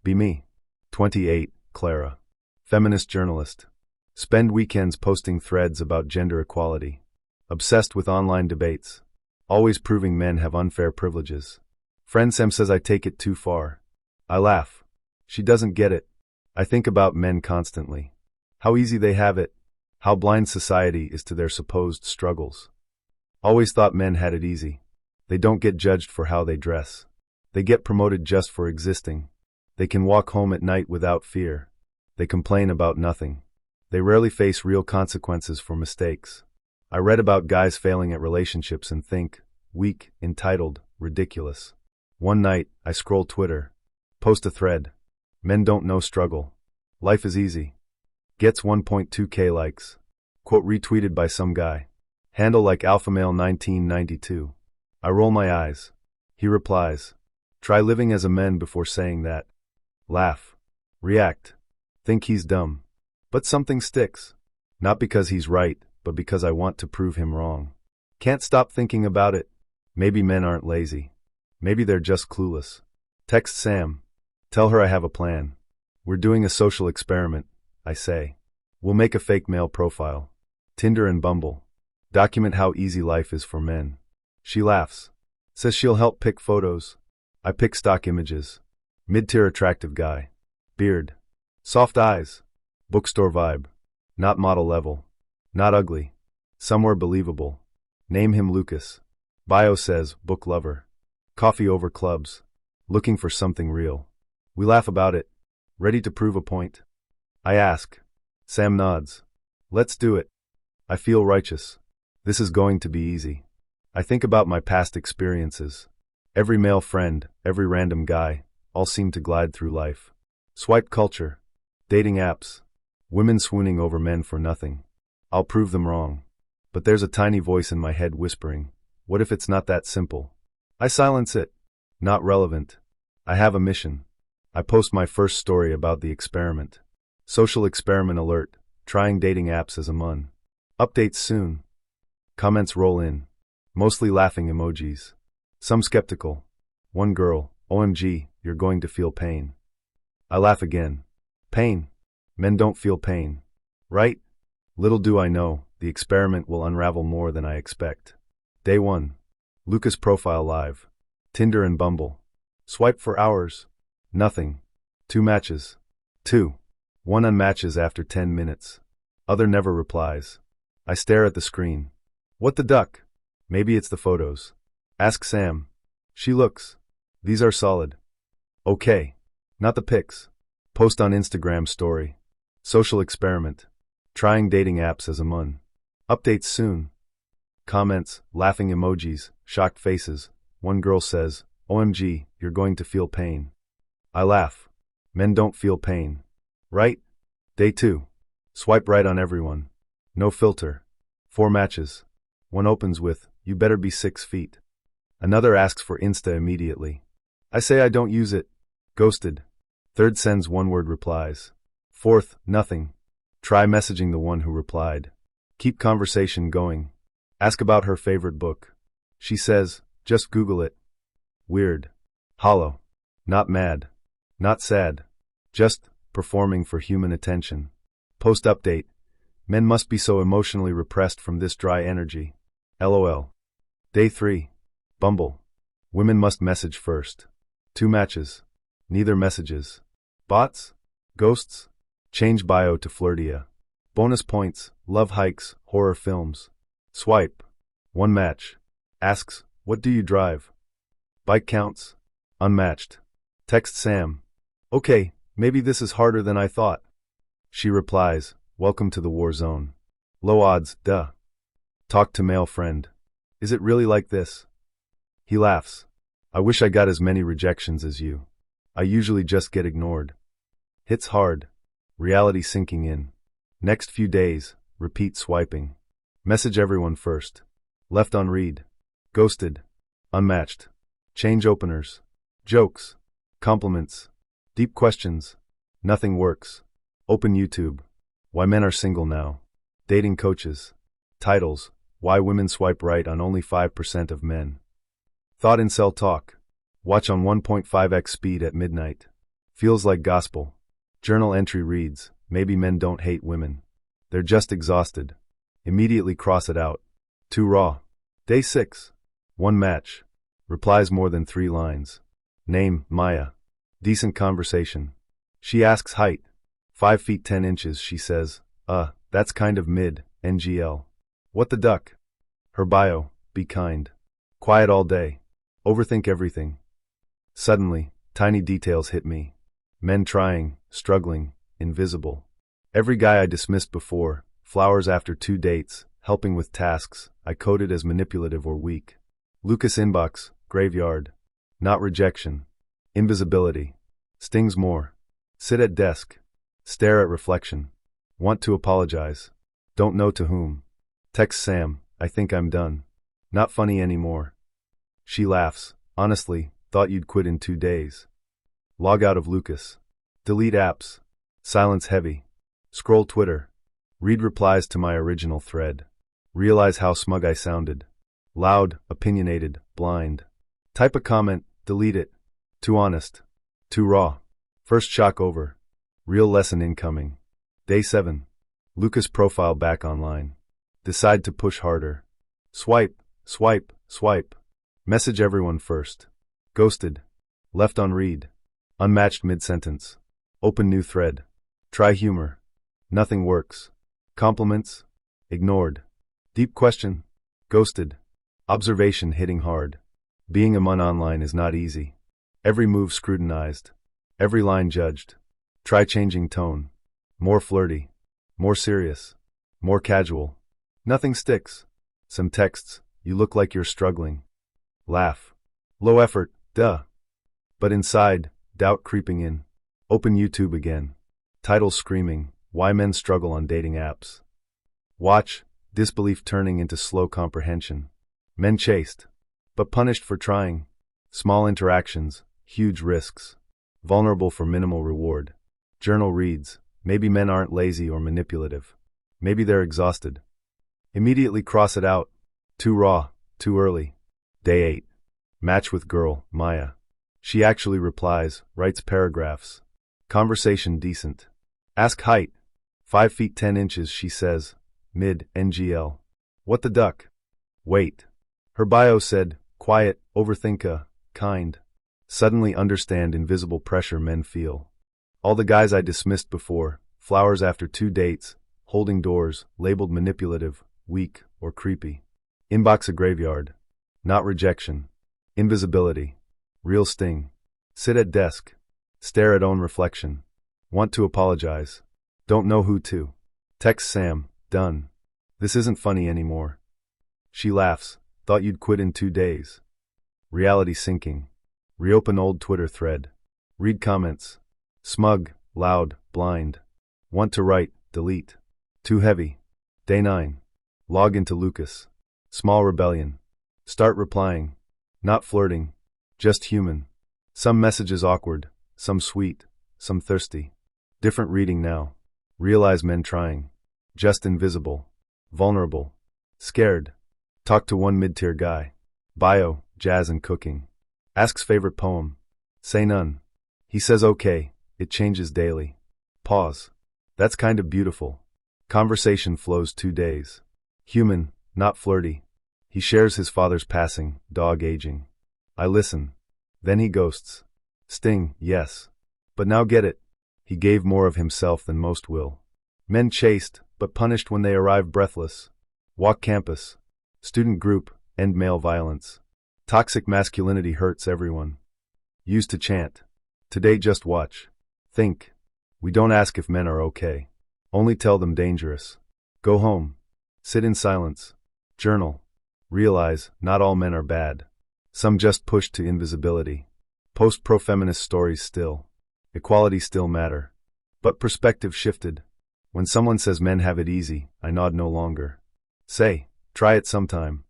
Be me. 28, Clara. Feminist journalist. Spend weekends posting threads about gender equality. Obsessed with online debates. Always proving men have unfair privileges. Friend Sam says I take it too far. I laugh. She doesn't get it. I think about men constantly. How easy they have it. How blind society is to their supposed struggles. Always thought men had it easy. They don't get judged for how they dress. They get promoted just for existing. They can walk home at night without fear. They complain about nothing. They rarely face real consequences for mistakes. I read about guys failing at relationships and think, weak, entitled, ridiculous. One night, I scroll Twitter. Post a thread. Men don't know struggle. Life is easy. Gets 1.2k likes. Quote retweeted by some guy. Handle like alphamale1992. I roll my eyes. He replies. Try living as a man before saying that. Laugh. React. Think he's dumb. But something sticks. Not because he's right, but because I want to prove him wrong. Can't stop thinking about it. Maybe men aren't lazy. Maybe they're just clueless. Text Sam. Tell her I have a plan. We're doing a social experiment, I say. We'll make a fake male profile. Tinder and Bumble. Document how easy life is for men. She laughs. Says she'll help pick photos. I pick stock images. Mid-tier attractive guy. Beard. Soft eyes. Bookstore vibe. Not model level. Not ugly. Somewhere believable. Name him Lucas. Bio says, book lover. Coffee over clubs. Looking for something real. We laugh about it. Ready to prove a point. I ask. Sam nods. Let's do it. I feel righteous. This is going to be easy. I think about my past experiences. Every male friend, every random guy, all seem to glide through life. Swipe culture. Dating apps. Women swooning over men for nothing. I'll prove them wrong. But there's a tiny voice in my head whispering, what if it's not that simple? I silence it. Not relevant. I have a mission. I post my first story about the experiment. Social experiment alert. Trying dating apps as a mun. Updates soon. Comments roll in. Mostly laughing emojis. Some skeptical. One girl, OMG, you're going to feel pain. I laugh again. Pain. Men don't feel pain. Right? Little do I know, the experiment will unravel more than I expect. Day 1. Lucas profile live. Tinder and Bumble. Swipe for hours. Nothing. 2 matches. 2. 1 unmatches after 10 minutes. Other never replies. I stare at the screen. What the duck? Maybe it's the photos. Ask Sam. She looks. These are solid. Okay. Not the pics. Post on Instagram story. Social experiment. Trying dating apps as a mun. Updates soon. Comments, laughing emojis, shocked faces. One girl says, OMG, you're going to feel pain. I laugh. Men don't feel pain. Right? Day 2. Swipe right on everyone. No filter. 4 matches. One opens with, you better be 6 feet. Another asks for Insta immediately. I say I don't use it. Ghosted. Third sends one-word replies. Fourth, nothing. Try messaging the one who replied. Keep conversation going. Ask about her favorite book. She says, just Google it. Weird. Hollow. Not mad. Not sad. Just performing for human attention. Post update. Men must be so emotionally repressed from this dry energy. LOL. Day 3. Bumble. Women must message first. 2 matches. Neither messages. Bots? Ghosts? Change bio to Flirtia. Bonus points, love hikes, horror films. Swipe. 1 match. Asks, what do you drive? Bike counts. Unmatched. Text Sam. Okay, maybe this is harder than I thought. She replies, welcome to the war zone. Low odds, duh. Talk to male friend. Is it really like this? He laughs. I wish I got as many rejections as you. I usually just get ignored. Hits hard. Reality sinking in. Next few days, repeat swiping. Message everyone first. Left on read. Ghosted. Unmatched. Change openers. Jokes. Compliments. Deep questions. Nothing works. Open YouTube. Why men are single now. Dating coaches. Titles. Why women swipe right on only 5% of men. Thought incel talk. Watch on 1.5x speed at midnight. Feels like gospel. Journal entry reads, maybe men don't hate women. They're just exhausted. Immediately cross it out. Too raw. Day 6. One match. Replies more than 3 lines. Name, Maya. Decent conversation. She asks height. 5 feet 10 inches, she says. That's kind of mid, NGL. What the duck? Her bio, be kind. Quiet all day. Overthink everything. Suddenly, tiny details hit me. Men trying, struggling, invisible. Every guy I dismissed before, flowers after 2 dates, helping with tasks, I coded as manipulative or weak. Lucas inbox, graveyard. Not rejection. Invisibility. Stings more. Sit at desk. Stare at reflection. Want to apologize. Don't know to whom. Text Sam, I think I'm done. Not funny anymore. She laughs. Honestly, thought you'd quit in 2 days. Log out of Lucas. Delete apps. Silence heavy. Scroll Twitter. Read replies to my original thread. Realize how smug I sounded. Loud, opinionated, blind. Type a comment, delete it. Too honest. Too raw. First shock over. Real lesson incoming. Day 7. Lucas profile back online. Decide to push harder. Swipe, swipe, swipe. Message everyone first. Ghosted. Left on read. Unmatched mid-sentence. Open new thread. Try humor. Nothing works. Compliments. Ignored. Deep question. Ghosted. Observation hitting hard. Being a mun online is not easy. Every move scrutinized. Every line judged. Try changing tone. More flirty. More serious. More casual. Nothing sticks. Some texts. You look like you're struggling. Laugh. Low effort, duh. But inside, doubt creeping in. Open YouTube again. Title screaming, Why Men Struggle on Dating Apps. Watch, disbelief turning into slow comprehension. Men chased, but punished for trying. Small interactions, huge risks. Vulnerable for minimal reward. Journal reads, maybe men aren't lazy or manipulative. Maybe they're exhausted. Immediately cross it out. Too raw, too early. Day 8. Match with girl, Maya. She actually replies, writes paragraphs. Conversation decent. Ask height. 5 feet 10 inches, she says. Mid, NGL. What the duck? Wait. Her bio said, quiet, overthinker, kind. Suddenly understand invisible pressure men feel. All the guys I dismissed before, flowers after 2 dates, holding doors, labeled manipulative, weak, or creepy. Inbox a graveyard. Not rejection. Invisibility. Real sting. Sit at desk. Stare at own reflection. Want to apologize. Don't know who to. Text Sam, done. This isn't funny anymore. She laughs. Thought you'd quit in 2 days. Reality sinking. Reopen old Twitter thread. Read comments. Smug, loud, blind. Want to write, delete. Too heavy. Day 9. Log into Lucas. Small rebellion. Start replying. Not flirting. Just human. Some messages awkward, some sweet, some thirsty. Different reading now. Realize men trying. Just invisible. Vulnerable. Scared. Talk to one mid-tier guy. Bio, jazz and cooking. Asks favorite poem. Say none. He says okay, it changes daily. Pause. That's kind of beautiful. Conversation flows 2 days. Human, not flirty. He shares his father's passing, dog aging. I listen. Then he ghosts. Sting, yes. But now get it. He gave more of himself than most will. Men chased, but punished when they arrive breathless. Walk campus. Student group, end male violence. Toxic masculinity hurts everyone. Used to chant. Today just watch. Think. We don't ask if men are okay. Only tell them dangerous. Go home. Sit in silence. Journal. Realize, not all men are bad. Some just pushed to invisibility. Post pro-feminist stories still. Equality still matter. But perspective shifted. When someone says men have it easy, I nod no longer. Say, try it sometime.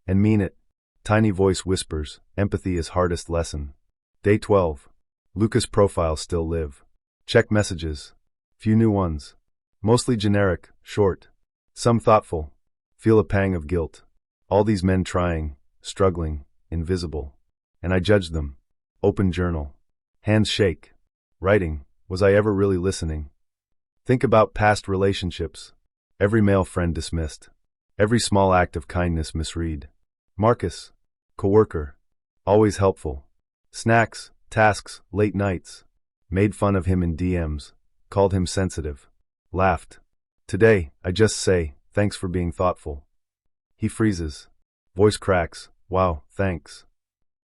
And mean it. Tiny voice whispers, empathy is hardest lesson. Day 12. Lucas profile still live. Check messages. Few new ones. Mostly generic, short. Some thoughtful. Feel a pang of guilt. All these men trying, struggling, invisible. And I judge them. Open journal. Hands shake. Writing, was I ever really listening? Think about past relationships. Every male friend dismissed. Every small act of kindness misread. Marcus, coworker, always helpful. Snacks, tasks, late nights. Made fun of him in DMs. Called him sensitive. Laughed. Today, I just say, thanks for being thoughtful. He freezes. Voice cracks. Wow, thanks.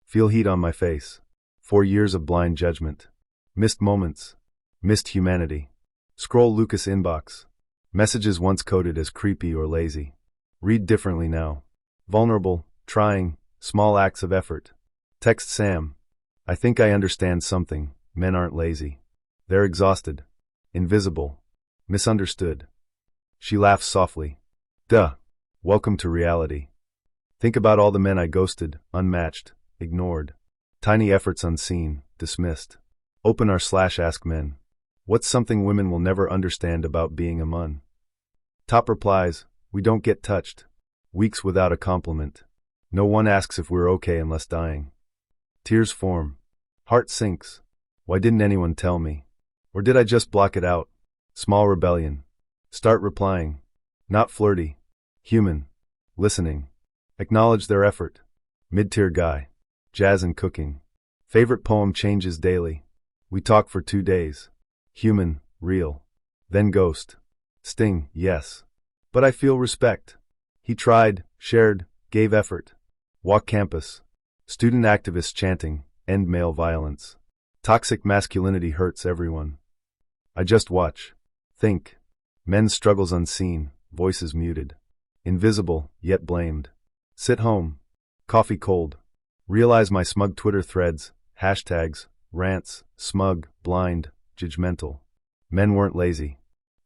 Feel heat on my face. 4 years of blind judgment. Missed moments. Missed humanity. Scroll Lucas inbox. Messages once coded as creepy or lazy. Read differently now. Vulnerable, trying, small acts of effort. Text Sam. I think I understand something. Men aren't lazy. They're exhausted. Invisible. Misunderstood. She laughs softly. Duh. Welcome to reality. Think about all the men I ghosted, unmatched, ignored. Tiny efforts unseen, dismissed. Open r/ask men. What's something women will never understand about being a mun? Top replies, we don't get touched. Weeks without a compliment. No one asks if we're okay unless dying. Tears form. Heart sinks. Why didn't anyone tell me? Or did I just block it out? Small rebellion. Start replying. Not flirty. Human. Listening. Acknowledge their effort. Mid-tier guy. Jazz and cooking. Favorite poem changes daily. We talk for 2 days. Human, real. Then ghost. Sting, yes. But I feel respect. He tried, shared, gave effort. Walk campus. Student activists chanting, end male violence. Toxic masculinity hurts everyone. I just watch. Think. Men's struggles unseen, voices muted. Invisible, yet blamed. Sit home. Coffee cold. Realize my smug Twitter threads, hashtags, rants, smug, blind, judgmental. Men weren't lazy.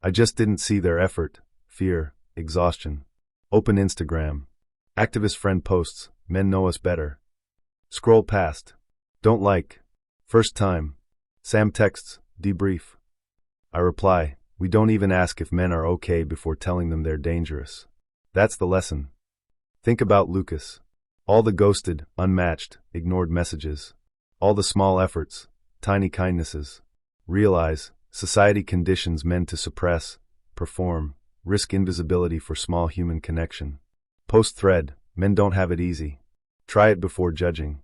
I just didn't see their effort, fear, exhaustion. Open Instagram. Activist friend posts, men know us better. Scroll past. Don't like. First time. Sam texts, debrief. I reply, we don't even ask if men are okay before telling them they're dangerous. That's the lesson. Think about Lucas. All the ghosted, unmatched, ignored messages. All the small efforts, tiny kindnesses. Realize, society conditions men to suppress, perform, risk invisibility for small human connection. Post thread, men don't have it easy. Try it before judging.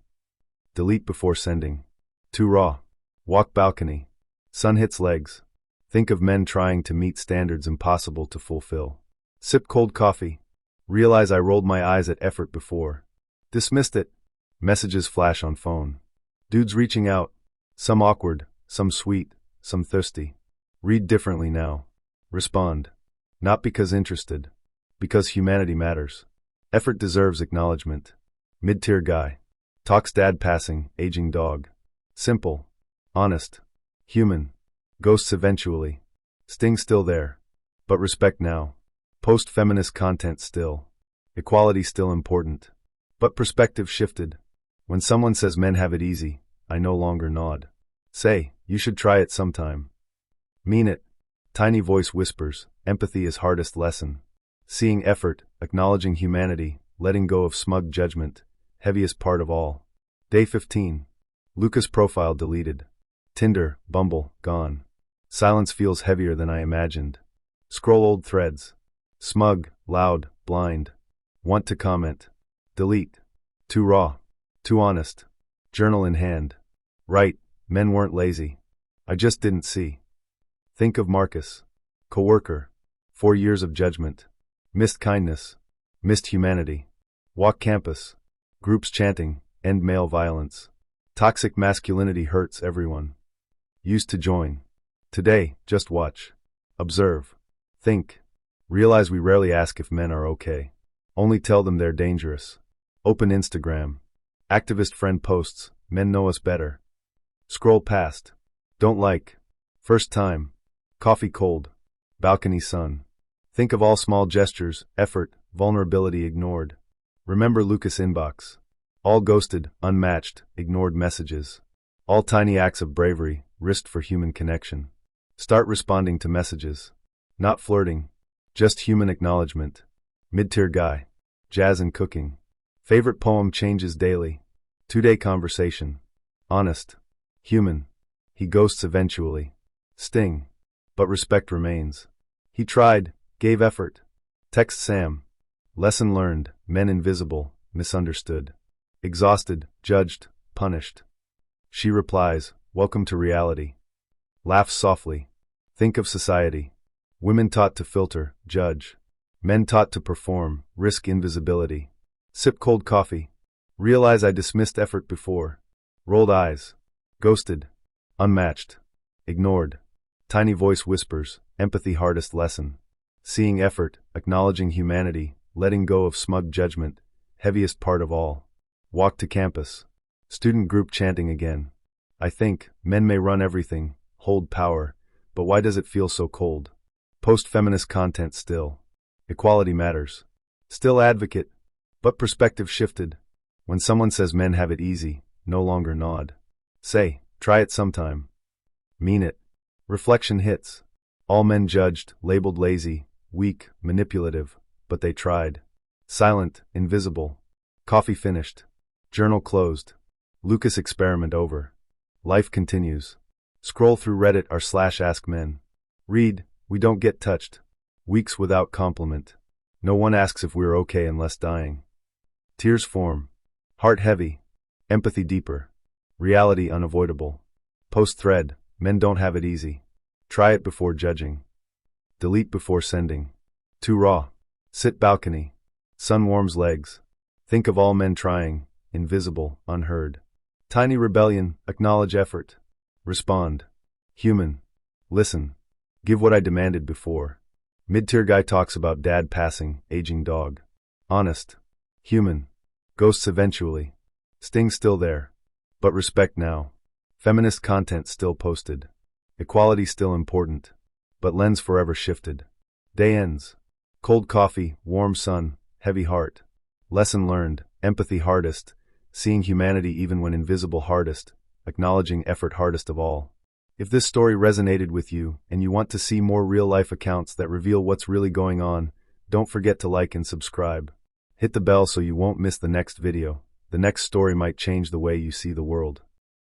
Delete before sending. Too raw. Walk balcony. Sun hits legs. Think of men trying to meet standards impossible to fulfill. Sip cold coffee. Realize I rolled my eyes at effort before. Dismissed it. Messages flash on phone. Dudes reaching out. Some awkward, some sweet, some thirsty. Read differently now. Respond. Not because interested. Because humanity matters. Effort deserves acknowledgement. Mid-tier guy. Talks dad passing, aging dog. Simple. Honest. Human. Ghosts eventually. Sting still there. But respect now. Post-feminist content still. Equality still important. But perspective shifted. When someone says men have it easy, I no longer nod. Say, you should try it sometime. Mean it. Tiny voice whispers, empathy is hardest lesson. Seeing effort, acknowledging humanity, letting go of smug judgment, heaviest part of all. Day 15. Lucas profile deleted. Tinder, Bumble, gone. Silence feels heavier than I imagined. Scroll old threads. Smug, loud, blind. Want to comment. Delete. Too raw. Too honest. Journal in hand. Write, men weren't lazy. I just didn't see. Think of Marcus. Coworker. 4 years of judgment. Missed kindness. Missed humanity. Walk campus. Groups chanting, end male violence. Toxic masculinity hurts everyone. Used to join. Today, just watch. Observe. Think. Realize we rarely ask if men are okay. Only tell them they're dangerous. Open Instagram. Activist friend posts, men know us better. Scroll past. Don't like. First time. Coffee cold. Balcony sun. Think of all small gestures, effort, vulnerability ignored. Remember Lucas inbox. All ghosted, unmatched, ignored messages. All tiny acts of bravery, risked for human connection. Start responding to messages. Not flirting. Just human acknowledgement. Mid-tier guy. Jazz and cooking. Favorite poem changes daily. 2-day conversation. Honest. Human. He ghosts eventually. Sting. But respect remains. He tried, gave effort. Text Sam. Lesson learned, men invisible, misunderstood. Exhausted, judged, punished. She replies, welcome to reality. Laughs softly. Think of society. Women taught to filter, judge. Men taught to perform, risk invisibility. Sip cold coffee. Realize I dismissed effort before. Rolled eyes. Ghosted. Unmatched. Ignored. Tiny voice whispers, empathy hardest lesson. Seeing effort, acknowledging humanity, letting go of smug judgment, heaviest part of all. Walk to campus. Student group chanting again. I think, men may run everything, hold power, but why does it feel so cold? Post-feminist content still. Equality matters. Still advocate. But perspective shifted. When someone says men have it easy, no longer nod. Say, try it sometime. Mean it. Reflection hits. All men judged, labeled lazy, weak, manipulative, but they tried. Silent, invisible. Coffee finished. Journal closed. Lucas experiment over. Life continues. Scroll through Reddit r/Ask Men. Read, we don't get touched. Weeks without compliment. No one asks if we're okay unless dying. Tears form. Heart heavy. Empathy deeper. Reality unavoidable. Post thread, men don't have it easy. Try it before judging. Delete before sending. Too raw. Sit balcony. Sun warms legs. Think of all men trying, invisible, unheard. Tiny rebellion, acknowledge effort. Respond. Human. Listen. Give what I demanded before. Mid-tier guy talks about dad passing, aging dog. Honest. Human. Ghosts eventually. Sting still there. But respect now. Feminist content still posted. Equality still important. But lens forever shifted. Day ends. Cold coffee, warm sun, heavy heart. Lesson learned, empathy hardest. Seeing humanity even when invisible hardest. Acknowledging effort hardest of all. If this story resonated with you, and you want to see more real-life accounts that reveal what's really going on, don't forget to like and subscribe. Hit the bell so you won't miss the next video. The next story might change the way you see the world.